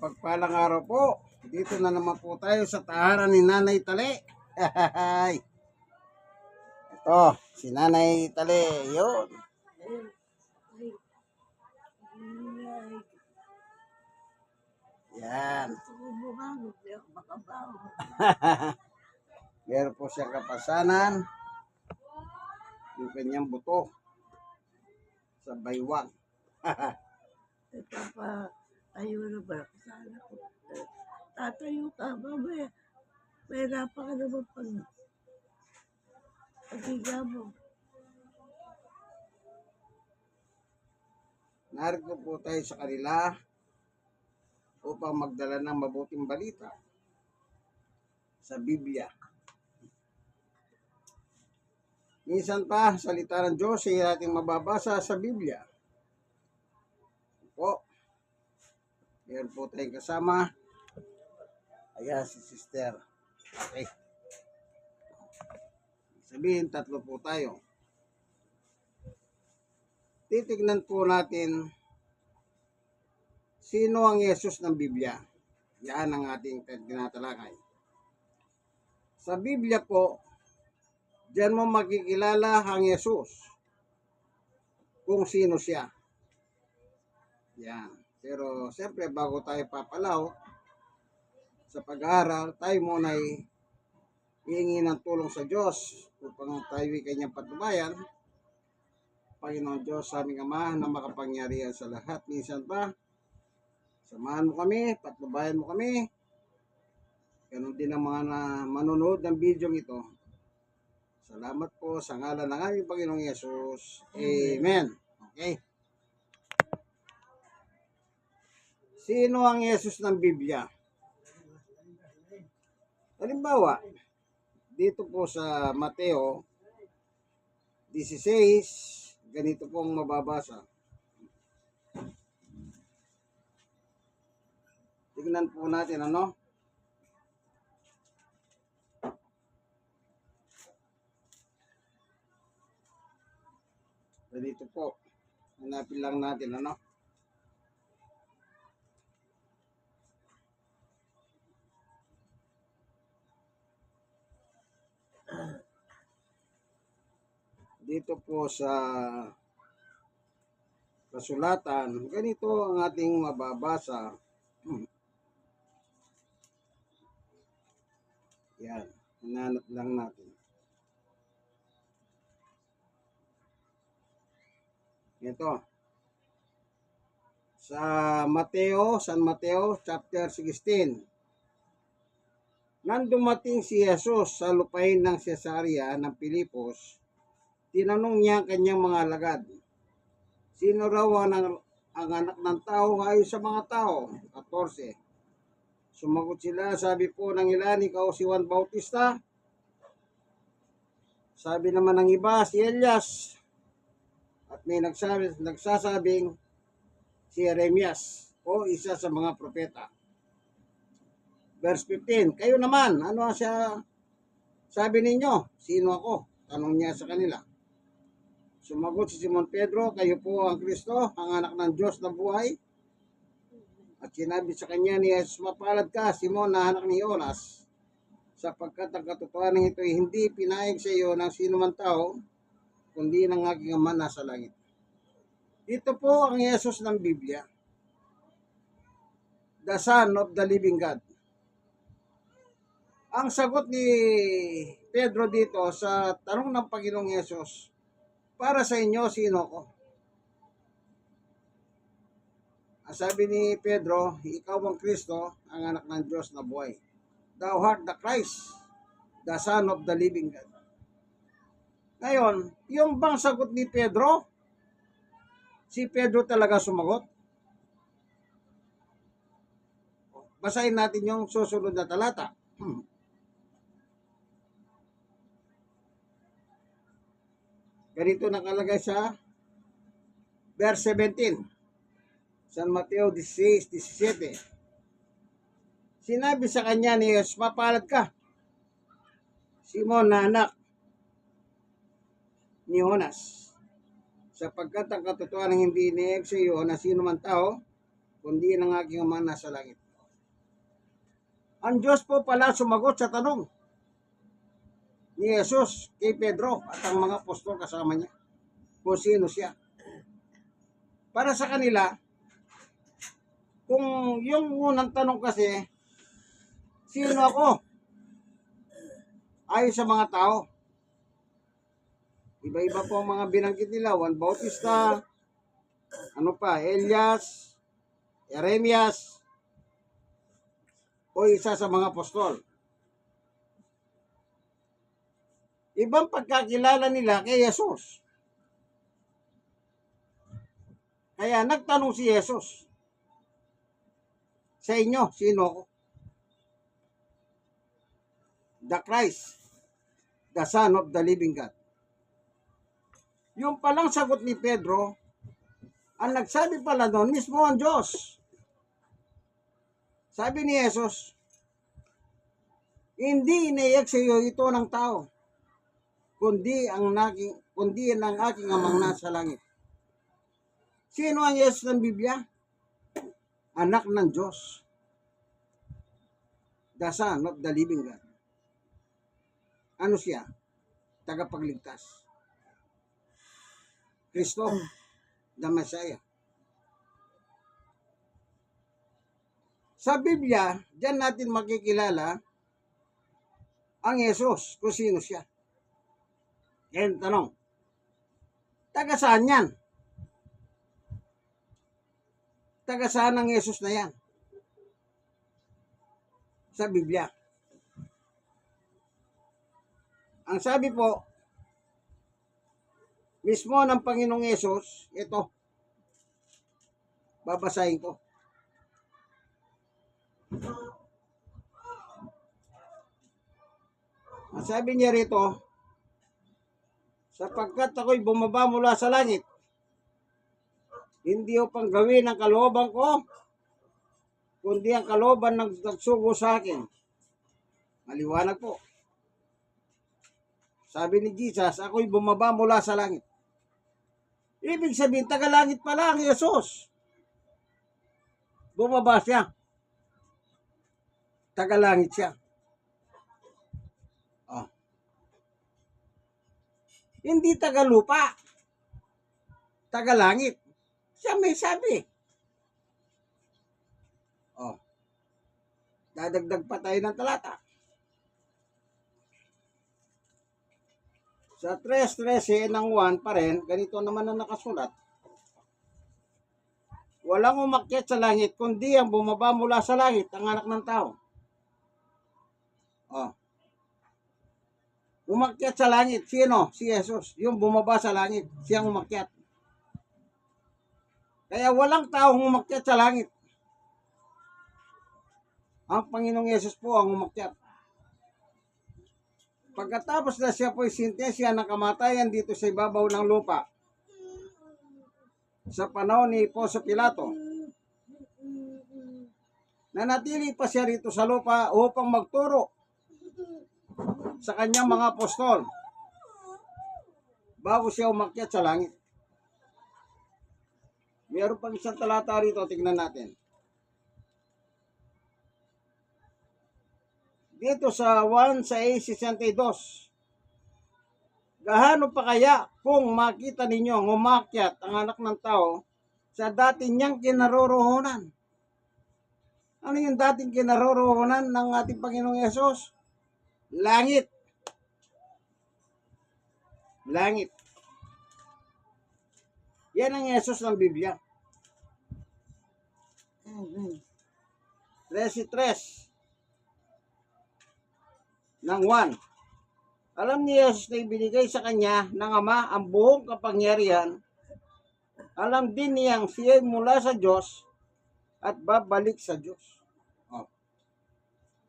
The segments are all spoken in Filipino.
Mapagpalang araw po. Dito na naman po tayo sa tahanan ni Nanay Tali. Ito, si Nanay Tali. Yun. Yan. Meron po siyang kapasanan. Yung kanyang buto. Sa baywang. Ito pa, tayo na ba? Sana ko. Tatayo ka, mamaya. Mahirapan ka naman paghiga mo. Narito po tayo sa kanila upang magdala ng mabuting balita sa Biblia. Minsan pa, salita ng Diyos ay ating mababasa sa Biblia. Po. Meron po tayong kasama. Ayan, si Sister. Okay. Sabihin, tatlo po tayo. Titignan po natin sino ang Yesus ng Biblia. Yan ang ating tinatalakay. Sa Biblia po, diyan mo makikilala ang Yesus kung sino siya. Yan. Pero siyempre bago tayo papalaw sa pag-aaral, tayo muna ay hihingi ng tulong sa Diyos upang tayo ay kanyang patnubayan. Panginoon Diyos, aming Ama na makapangyarihan sa lahat. Minsan pa, samahan mo kami, patnubayan mo kami. Ganon din ang mga manonood ng video ito. Salamat po sa ngalan ng aming Panginoong Yesus. Amen. Okay. Sino ang Yesus ng Biblia? Halimbawa, dito po sa Mateo 16, ganito pong mababasa. Tignan po natin ano. Ganito po. Hanapin lang natin ano. Dito po sa kasulatan, ganito ang ating mababasa. Yan, hinanap lang natin. Ito. Sa San Mateo chapter 16. Nang dumating si Jesus sa lupain ng Cesarea ng Pilipos, tinanong niya ang kanyang mga alagad, sino raw ang anak ng tao ayon sa mga tao? 14. Sumagot sila, sabi po ng ilan, ikaw si Juan Bautista. Sabi naman ng iba, si Elias. At may nagsasabing si Jeremias o isa sa mga propeta. Verse 15, kayo naman, ano siya sabi ninyo? Sino ako? Tanong niya sa kanila. Sumagot si Simon Pedro, kayo po ang Kristo, ang anak ng Diyos na buhay. At sinabi sa kanya ni Jesus, mapalad ka, Simon, na anak ni Jonas, sapagkat ang katotohanan ito ay hindi pinayag sa iyo ng sino man tao, kundi ng aking Ama nasa langit. Ito po ang Yesus ng Biblia, the Son of the Living God. Ang sagot ni Pedro dito sa tanong ng Panginoong Yesus, para sa inyo, sino ko? Ang sabi ni Pedro, ikaw ang Kristo, ang anak ng Diyos na buhay. Thou art the Christ, the Son of the Living God. Ngayon, yung bang sagot ni Pedro, si Pedro talaga sumagot? Basahin natin yung susunod na talata. Ganito nakalagay sa verse 17. San Mateo 16:17. Sinabi sa kanya ni Jesus, mapalad ka, Simon na anak ni Jonas, sapagkat ang katotohanan hindi inieg sa iyo na sino man tao, kundi ng aking Ama nasa langit. Ang Diyos po pala sumagot sa tanong ni Jesus kay Pedro at ang mga apostol kasama niya kung sino siya. Para sa kanila, kung yung unang tanong kasi, sino ako? Ayon sa mga tao. Iba-iba po ang mga binanggit nila. Juan Bautista, Elias, Jeremias, o isa sa mga apostol. Ibang pagkakilala nila kay Jesus. Kaya nagtanong si Jesus, sa inyo, sino ako? The Christ, the Son of the living God. Yung palang sagot ni Pedro, ang nagsabi pala doon, mismo ang Diyos. Sabi ni Jesus, hindi inaiyak sa iyo ito ng tao, kundi ang aking amang nasa langit. Sino ang Jesus ng Biblia? Anak ng Diyos. The Son of the living God. Ano siya? Tagapagligtas. Kristo, the Messiah. Sa Biblia, diyan natin makikilala ang Jesus, kung sino siya. Yan tanong. Taga saan yan? Taga saan ang Jesus na yan? Sa Biblia. Ang sabi po, mismo ng Panginoong Jesus, ito, babasahin ko. Ang sabi niya rito, sapagkat ako'y bumaba mula sa langit, hindi upang gawin ang kalooban ko, kundi ang kalooban ng nagsugo sa akin. Maliwanag po. Sabi ni Jesus, ako'y bumaba mula sa langit. Ibig sabihin, taga-langit pala ang Jesus. Bumaba siya. Taga-langit siya. Oh. Hindi taga-lupa. Taga-langit. Siya may sabi. Oh. Dadagdag pa tayo ng talata. Sa 3:13 ng 1 pa rin, ganito naman ang nakasulat. Walang umakyat sa langit, kundi ang bumaba mula sa langit, ang anak ng tao. Oh. Umakyat sa langit, sino? Si Jesus. Yung bumaba sa langit, siyang umakyat. Kaya walang taong umakyat sa langit. Ang Panginoong Yesus po ang umakyat. Pagkatapos na siya po'y sintensya ng kamatayan dito sa ibabaw ng lupa, sa panahon ni Poncio Pilato, nanatili pa siya rito sa lupa upang magturo sa kanyang mga apostol bago siya umakyat sa langit. Mayroon pang isang talata rito, tignan natin. Dito sa 1:62, gaano pa kaya kung makita ninyo umakyat ang anak ng tao sa dati niyang kinaroroonan? Ano yung dating kinaroroonan ng ating Panginoong Yesus? Langit. Langit. Yan ang Yesus ng Biblia. 13:3 ng 1. Alam ni Jesus na ibinigay sa kanya ng Ama ang buong kapangyarihan. Alam din niyang siya mula sa Diyos at babalik sa Diyos. Oh.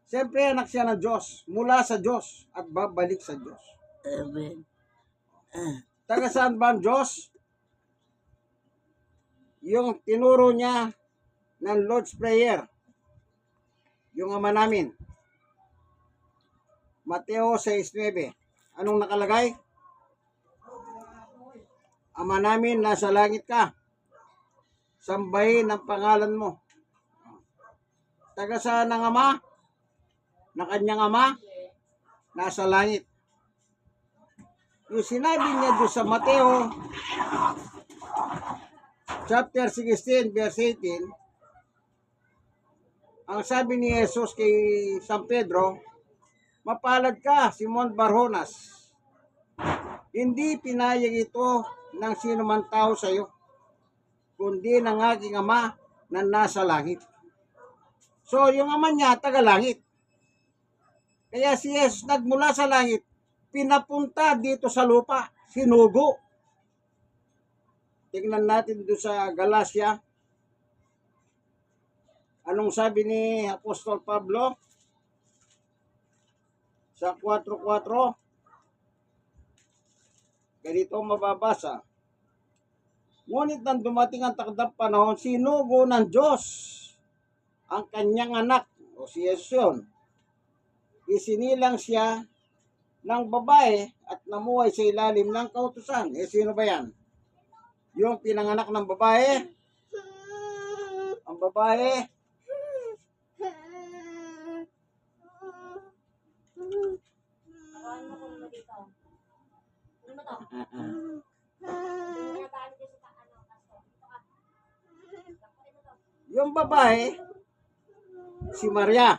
Siyempre anak siya ng Diyos, mula sa Diyos at babalik sa Diyos. Amen. Taga saan ba ang Diyos? Yung tinuro niya ng Lord's Prayer. Yung Ama namin. Mateo 6:9. Anong nakalagay? Ama namin, nasa langit ka. Sambahin ang pangalan mo. Taga saan ang Ama? na kanyang ama nasa langit. Yung sinabi niya doon sa Mateo chapter 16 verse 18, ang sabi ni Jesus kay San Pedro, mapalad ka, Simon Barjonas. Hindi pinayag ito ng sino man tao sa iyo, kundi ng aking ama na nasa langit. So, yung ama niya, taga langit. Kaya si Jesus nagmula sa langit, pinapunta dito sa lupa, sinugo. Tingnan natin doon sa Galacia. Anong sabi ni Apostol Pablo? Sa 4:4, ganito mababasa. Ngunit nang dumating ang takdang panahon, sinugo ng Diyos ang kanyang anak, o si Jesus yun. Isinilang siya ng babae at namuhay sa ilalim ng kautusan. Sino ba yan? Yung pinanganak ng babae? Ang babae? Yung babae, si Maria.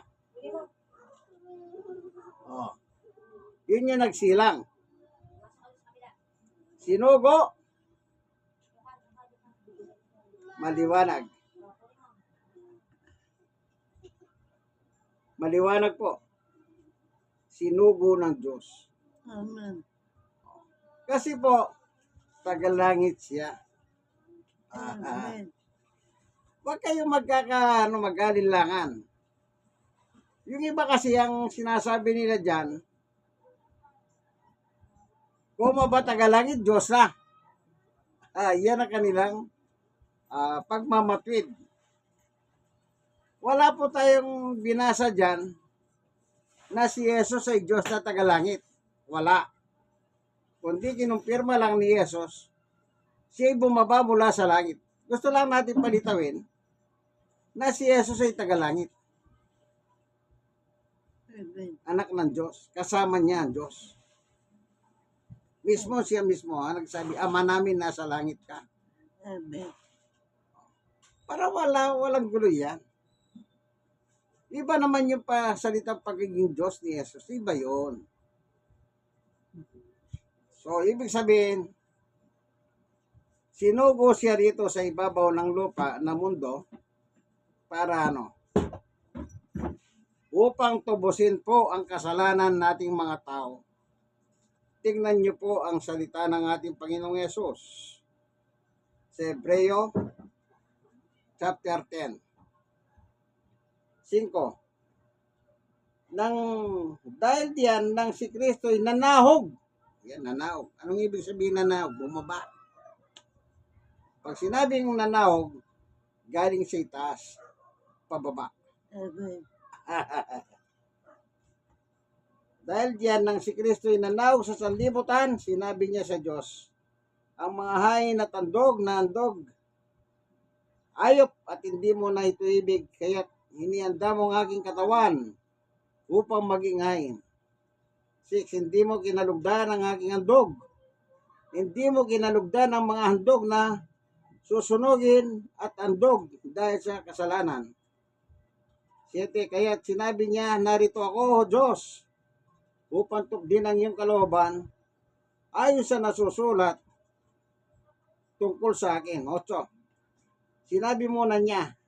Oh. Yun yung nagsilang. Sinugo. Maliwanag. Maliwanag po. Sinugo ng Diyos. Amen. Kasi po, tagalangit siya. Amen. Huwag kayong mag-alinlangan. Yung iba kasi ang sinasabi nila dyan, kung ba tagalangit, Diyos na. Yan ang kanilang pagmamatwid. Wala po tayong binasa dyan na si Jesus ay Diyos na tagalangit. Wala. Kundi kinumpirma lang ni Jesus, siya ay bumaba mula sa langit. Gusto lang natin palitawin na si Jesus ay tagalangit. Amen. Anak ng Diyos. Kasama niya ang Diyos. Mismo siya mismo, nagsabi, ama namin nasa langit ka. Amen. Para walang gulo yan. Iba naman yung salitang pagiging Diyos ni Jesus. Iba yun. So, ibig sabihin, sinugo siya rito sa ibabaw ng lupa na mundo para upang tubusin po ang kasalanan nating mga tao. Tingnan niyo po ang salita ng ating Panginoong Yesus sa Hebreo chapter 10. 5. Dahil diyan nang si Kristo ay nanahog. Yan, nanahog. Anong ibig sabihin nanahog? Bumaba. Pag sinabing nanahog, galing sa itaas, pababa. Amen. Dahil diyan nang si Kristo ay nanahog sa sanlibutan, sinabi niya sa Diyos, ang mga hain at andog na andog, ayop at hindi mo na ito ibig, kaya't hinihanda mo ang aking katawan upang maging hain. 6. Hindi mo kinalugdan ang aking handog. Hindi mo kinalugdan ang mga handog na susunugin at andog dahil sa kasalanan. 7. Kaya't sinabi niya, narito ako, O Diyos, upang tukdin ang iyong kalooban ayon sa nasusulat tungkol sa akin. 8. Sinabi mo na niya,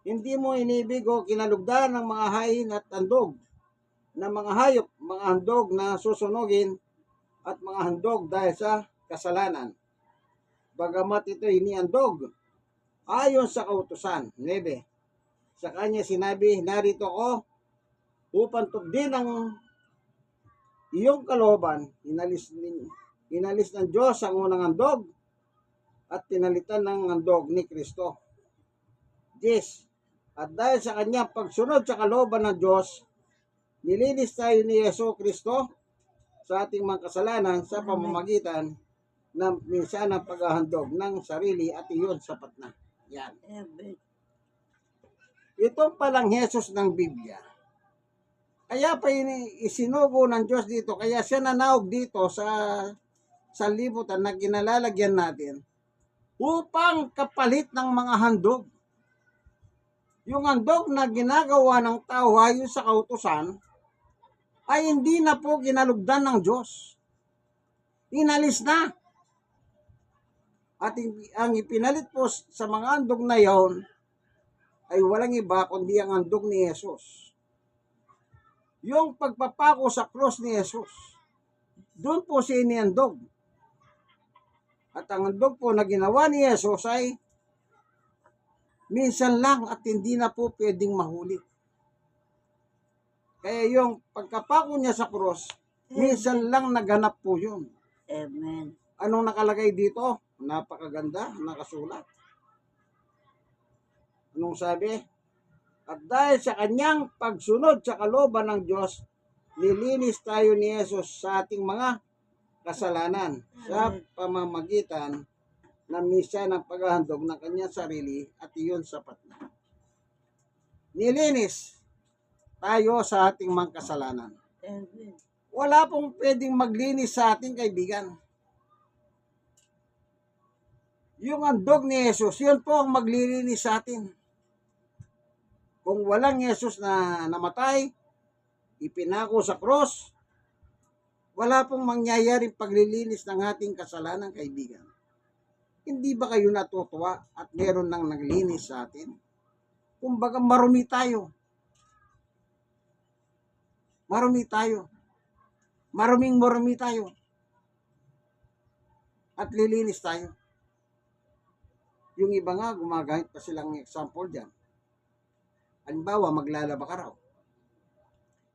hindi mo inibig o kinalugdan ng mga hain at andog na mga hayop, mga handog na susunugin at mga handog dahil sa kasalanan. Bagamat ito iniandog ayon sa kautusan. 9. Sa kanya sinabi, narito ko upang tukdin ang iyong kalooban. Inalis ng Diyos ang unang handog at pinalitan ng handog ni Kristo. 10. At dahil sa kanyang pagsunod sa kalooban ng Diyos, nilinis tayo ni Yesu Kristo sa ating mga kasalanan sa pamamagitan ng minsanang paghahandog ng sarili at iyon sapat na. Yan. Amen. Ito palang Jesus ng Biblia Kaya pa isinugo ng Diyos dito, kaya siya nanawag dito sa libutan na ginalalagyan natin upang kapalit ng mga handog. Yung handog na ginagawa ng tao ayon sa kautusan ay hindi na po ginalugdan ng Diyos. Inalis na. At ang ipinalit po sa mga handog na yon ay walang iba kundi ang handog ni Jesus. Yung pagpapako sa cross ni Jesus, doon po siya inihandog. At ang handog po na ginawa ni Jesus ay minsan lang at hindi na po pwedeng mahuli. Kaya yung pagkapako niya sa cross, minsan lang naganap po yun. Amen. Anong nakalagay dito? Napakaganda, nakasulat. Anong sabi? At dahil sa kanyang pagsunod sa kalooban ng Diyos, nilinis tayo ni Jesus sa ating mga kasalanan sa pamamagitan na misa ng paghahandog ng kanyang sarili at iyon sapat na. Nilinis tayo sa ating mga kasalanan. Amen. Wala pong pwedeng maglinis sa ating kaibigan. Yung handog ni Jesus, yun po ang maglilinis sa atin. Kung walang Jesus na namatay, ipinako sa cross, wala pong mangyayaring paglilinis ng ating kasalanan, kaibigan. Hindi ba kayo natutuwa at meron nang naglinis sa atin? Kumbaga marumi tayo. Marumi tayo. Marumi tayo. At lilinis tayo. Yung iba nga, gumagamit pa silang example dyan. Halimbawa, maglalaba ka raw.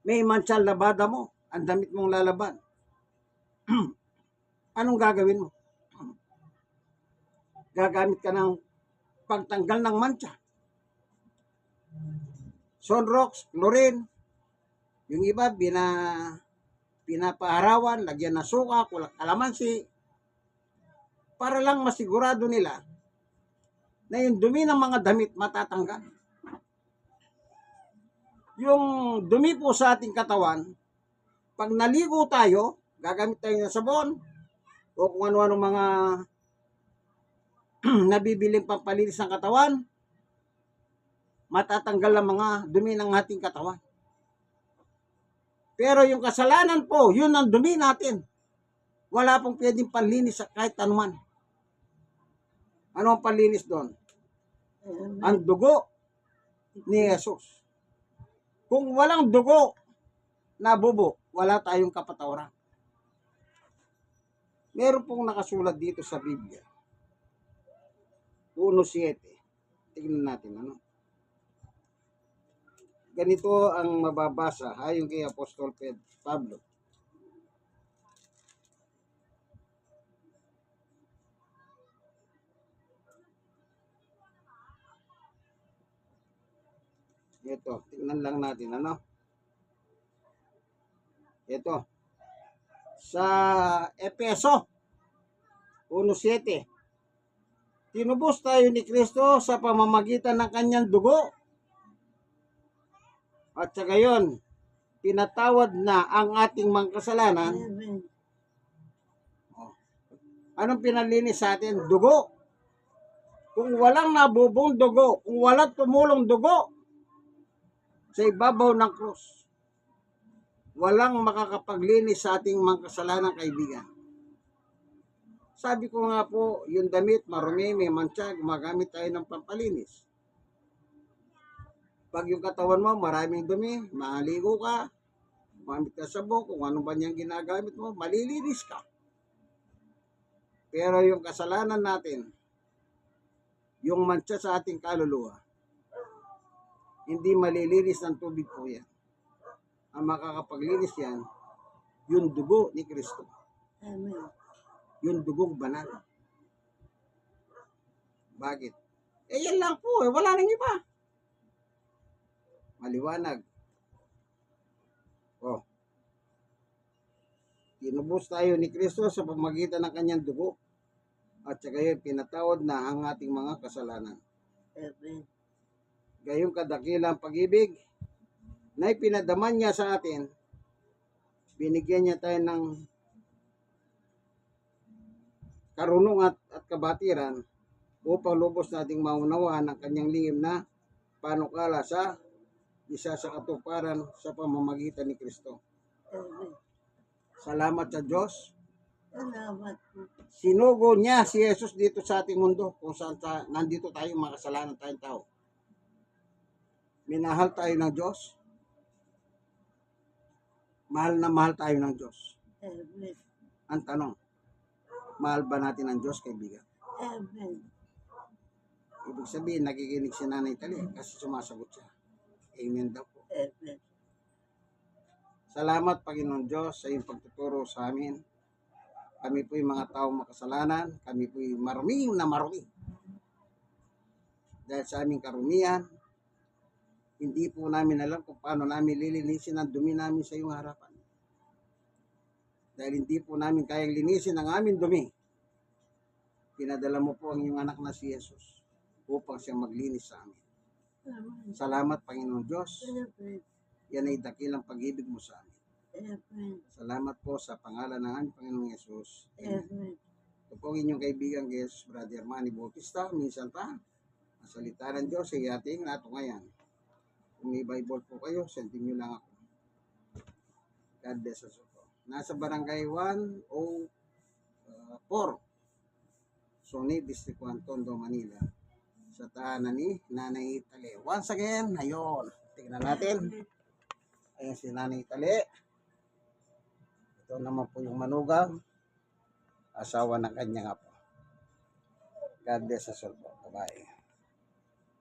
May mansyal labada mo, ang damit mong lalaban. Anong gagawin mo? Gagamit ka ng pagtanggal ng mancha. Sunrox, chlorine. Yung iba, pinapaarawan, lagyan ng suka, kalamansi. Para lang masigurado nila na yung dumi ng mga damit matatanggal. Yung dumi po sa ating katawan, pag naligo tayo, gagamit tayo ng sabon o kung ano-ano mga nabibiling pampalinis ng katawan, matatanggal ang mga dumi ng ating katawan. Pero yung kasalanan po, yun ang dumi natin. Wala pong pwedeng panlinis sa kahit anuman. Ano ang panlinis doon? Ang dugo ni Jesus. Kung walang dugo na bubo, wala tayong kapatawaran. Meron pong nakasulat dito sa Biblia. 1:7. Tingnan natin ano. Ganito ang mababasa ayon kay Apostol Pablo. Ito, tingnan lang natin ano. Ito. Sa Efeso 1:7. Tinubos tayo ni Kristo sa pamamagitan ng kanyang dugo. At sa gayon, pinatawad na ang ating mga kasalanan. Amen. Anong pinalinis sa atin? Dugo. Kung walang nabubong dugo, kung walang tumulong dugo sa ibabaw ng krus, walang makakapaglinis sa ating mga kasalanan, kaibigan. Sabi ko nga po, yung damit, marumi, may mancha, gumagamit tayo ng pampalinis. Pag yung katawan mo, maraming dumi, maligo ka, gumamit ka sa sabon, kung ano ba niyang ginagamit mo, malilinis ka. Pero yung kasalanan natin, yung mancha sa ating kaluluwa, hindi malilinis ng tubig po yan. Ang makakapaglinis yan, yung dugo ni Kristo. Amen. Yung dugong banal. Bakit? Yan lang po, wala nang iba. Maliwanag. Tinubos tayo ni Kristo sa pamamagitan ng kanyang dugo at sa gayon pinatawad na ang ating mga kasalanan. Amen. Gayong kadakilang pag-ibig na ipinadaman niya sa atin, binigyan niya tayo ng karunungan at kabatiran upang lubos nating maunawaan ang kanyang lihim na panukala sa isa sa katuparan sa pamamagitan ni Kristo. Amen. Salamat sa Diyos. Salamat po. Sinugo niya si Jesus dito sa ating mundo kung saan nandito tayo makasalanan tayong tao. Minahal tayo ng Diyos. Mahal na mahal tayo ng Diyos. Amen. Ang tanong, mahal ba natin ang Diyos, kaibigan? Amen. Ibig sabihin, nakikinig si Nanay Tali kasi sumasagot siya. Amen daw po. Amen. Salamat, Panginoon Diyos, sa iyong pagtuturo sa amin. Kami po'y mga taong makasalanan. Kami po'y marumi na marumi. Dahil sa aming karumihan, hindi po namin alam kung paano namin lilinisin ang dumi namin sa iyong harapan. Dahil hindi po namin kayang linisin ang aming dumi. Pinadala mo po ang iyong anak na si Jesus upang siyang maglinis sa amin. Amen. Salamat, Panginoon Diyos. Amen. Yan ay dakilang pag-ibig mo sa amin. Amen. Salamat po sa pangalan ng aming Panginoong Yesus. Amen. Amen. Ito po ang inyong kaibigan, Jesus, Brother Manny Bautista. Minsan pa, ang salita ng Diyos ay ating natungayan. Kung may Bible po kayo, sendin nyo lang ako. God bless us po. Nasa barangay 104, Sony, District 1, Tondo, Manila. Sa tahanan ni Nanay Tali. Once again, ayun. Tingnan natin. Ayun si Nanay Tali. Ito naman po yung manugang. Asawa ng kanyang apo. God bless us all po. Bye-bye.